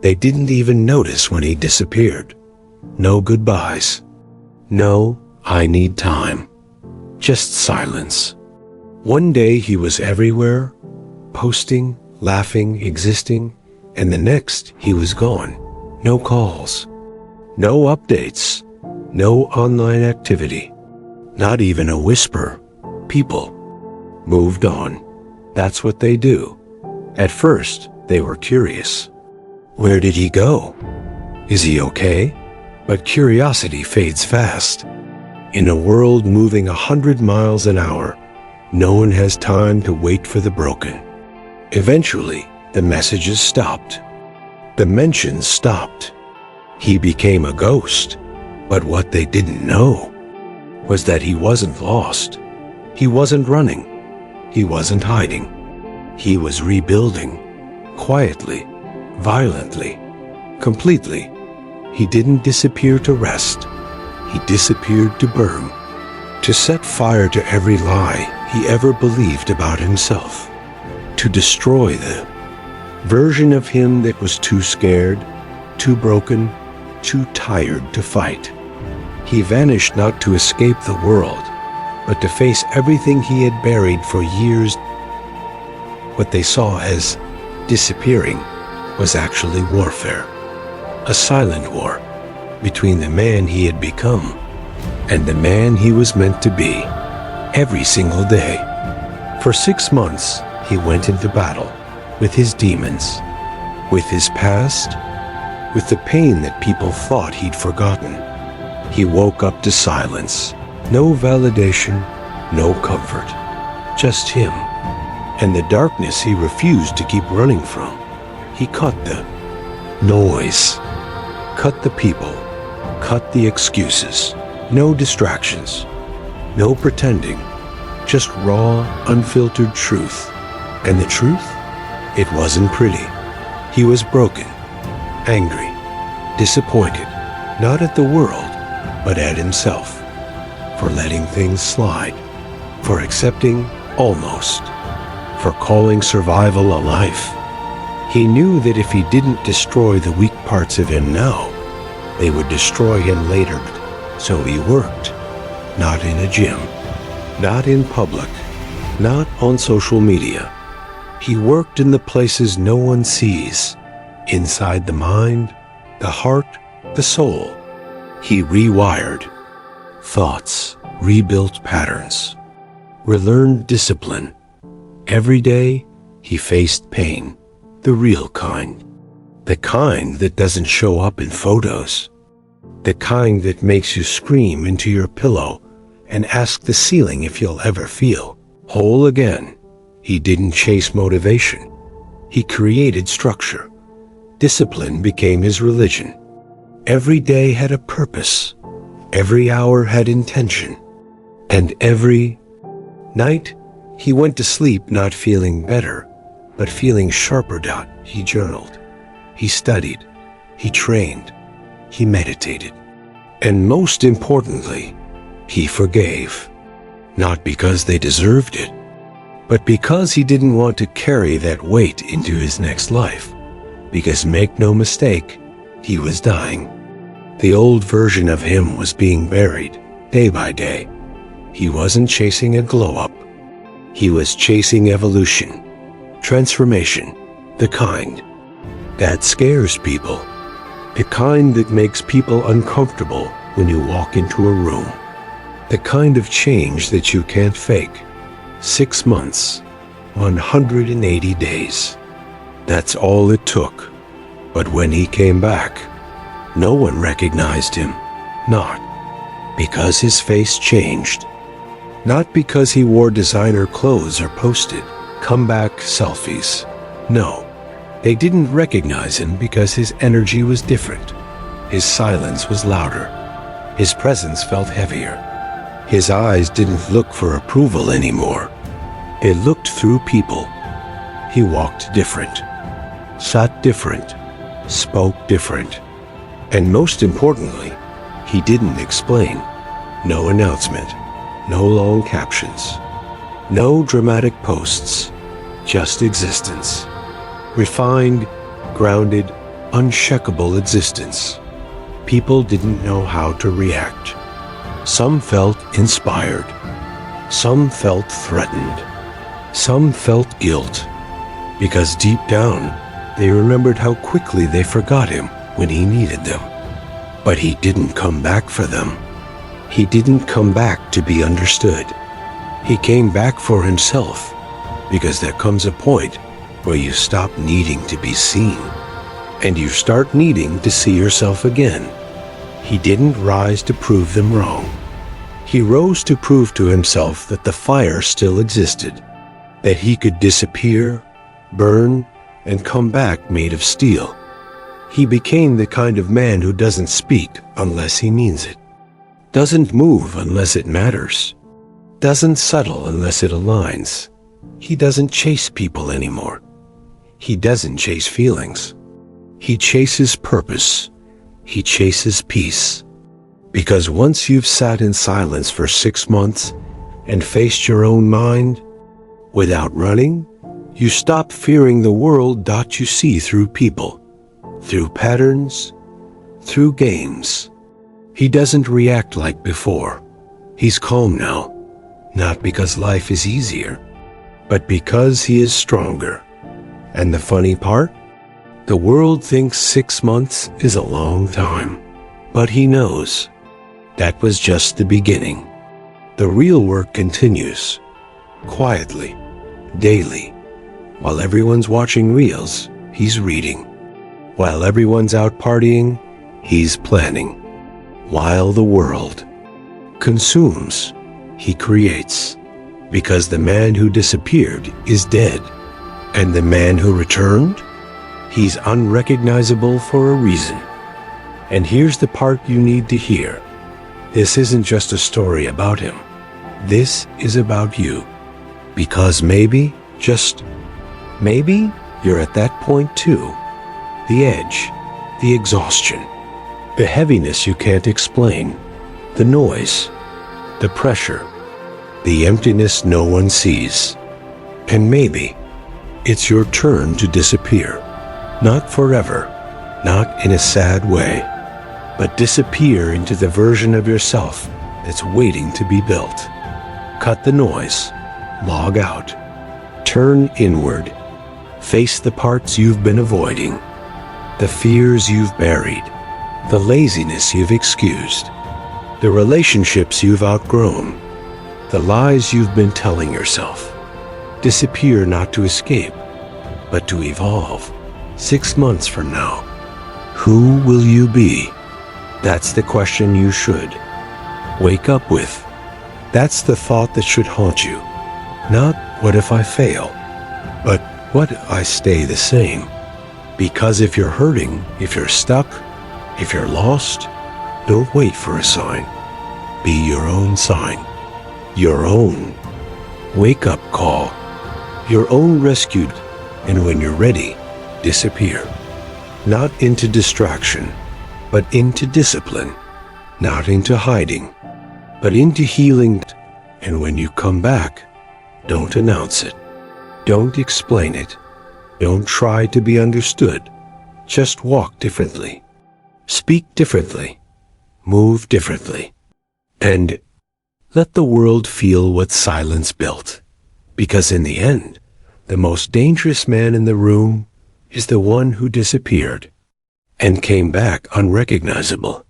They didn't even notice when he disappeared. No goodbyes. No, I need time. Just silence. One day he was everywhere, posting, laughing, existing, and the next he was gone. No calls. No updates. No online activity. Not even a whisper. People moved on. That's what they do. At first, they were curious. Where did he go? Is he okay? But curiosity fades fast. In a world moving 100 miles an hour, no one has time to wait for the broken. Eventually, the messages stopped. The mentions stopped. He became a ghost. But what they didn't know was that he wasn't lost. He wasn't running. He wasn't hiding. He was rebuilding. Quietly. Violently. Completely. He didn't disappear to rest. He disappeared to burn. To set fire to every lie he ever believed about himself. To destroy the version of him that was too scared, too broken, too tired to fight. He vanished not to escape the world, but to face everything he had buried for years. What they saw as disappearing was actually warfare. A silent war between the man he had become and the man he was meant to be. Every single day. For 6 months, he went into battle with his demons, with his past, with the pain that people thought he'd forgotten. He woke up to silence. No validation, no comfort. Just him. And the darkness he refused to keep running from. He cut the noise. Cut the people. Cut the excuses. No distractions. No pretending. Just raw, unfiltered truth. And the truth? It wasn't pretty. He was broken. Angry. Disappointed. Not at the world, but at himself. For letting things slide. For accepting almost. For calling survival a life. He knew that if he didn't destroy the weak parts of him now, they would destroy him later. So he worked. Not in a gym. Not in public. Not on social media. He worked in the places no one sees. Inside the mind, the heart, the soul. He rewired thoughts, rebuilt patterns, relearned discipline. Every day, he faced pain, the real kind. The kind that doesn't show up in photos. The kind that makes you scream into your pillow and ask the ceiling if you'll ever feel whole again. He didn't chase motivation. He created structure. Discipline became his religion. Every day had a purpose. Every hour had intention. And every night, he went to sleep not feeling better, but feeling sharper. He journaled. He studied. He trained. He meditated. And most importantly, he forgave. Not because they deserved it, but because he didn't want to carry that weight into his next life. Because make no mistake, he was dying. The old version of him was being buried, day by day. He wasn't chasing a glow-up. He was chasing evolution, transformation, the kind that scares people, the kind that makes people uncomfortable when you walk into a room, the kind of change that you can't fake. 6 months, 180 days. That's all it took. But when he came back, no one recognized him. Not because his face changed. Not because he wore designer clothes or posted comeback selfies. No, they didn't recognize him because his energy was different. His silence was louder. His presence felt heavier. His eyes didn't look for approval anymore. It looked through people. He walked different, sat different, spoke different. And most importantly, he didn't explain. No announcement, no long captions, no dramatic posts, just existence. Refined, grounded, unshakable existence. People didn't know how to react. Some felt inspired. Some felt threatened. Some felt guilt. Because deep down, they remembered how quickly they forgot him when he needed them. But he didn't come back for them. He didn't come back to be understood. He came back for himself, because there comes a point where you stop needing to be seen, and you start needing to see yourself again. He didn't rise to prove them wrong. He rose to prove to himself that the fire still existed, that he could disappear, burn, and come back made of steel. He became the kind of man who doesn't speak unless he means it, doesn't move unless it matters, doesn't settle unless it aligns. He doesn't chase people anymore. He doesn't chase feelings. He chases purpose. He chases peace. Because once you've sat in silence for 6 months and faced your own mind, without running, you stop fearing the world that you see through people, through patterns, through games. He doesn't react like before. He's calm now, not because life is easier, but because he is stronger. And the funny part? The world thinks 6 months is a long time, but he knows that was just the beginning. The real work continues, quietly, daily. While everyone's watching reels, he's reading. While everyone's out partying, he's planning. While the world consumes, he creates. Because the man who disappeared is dead, and the man who returned, he's unrecognizable for a reason. And here's the part you need to hear. This isn't just a story about him. This is about you. Because maybe, just maybe, you're at that point too. The edge, the exhaustion, the heaviness you can't explain, the noise, the pressure, the emptiness no one sees. And maybe it's your turn to disappear. Not forever, not in a sad way, but disappear into the version of yourself that's waiting to be built. Cut the noise, log out, turn inward, face the parts you've been avoiding, the fears you've buried, the laziness you've excused, the relationships you've outgrown, the lies you've been telling yourself. Disappear not to escape, but to evolve. 6 months from now, who will you be? That's the question you should wake up with. That's the thought that should haunt you. Not, what if I fail? But, what if I stay the same? Because if you're hurting, if you're stuck, if you're lost, don't wait for a sign. Be your own sign. Your own wake-up call. Your own rescued, and when you're ready, disappear. Not into distraction, but into discipline. Not into hiding, but into healing. And when you come back, don't announce it. Don't explain it. Don't try to be understood. Just walk differently. Speak differently. Move differently. And let the world feel what silence built. Because in the end, the most dangerous man in the room is the one who disappeared and came back unrecognizable.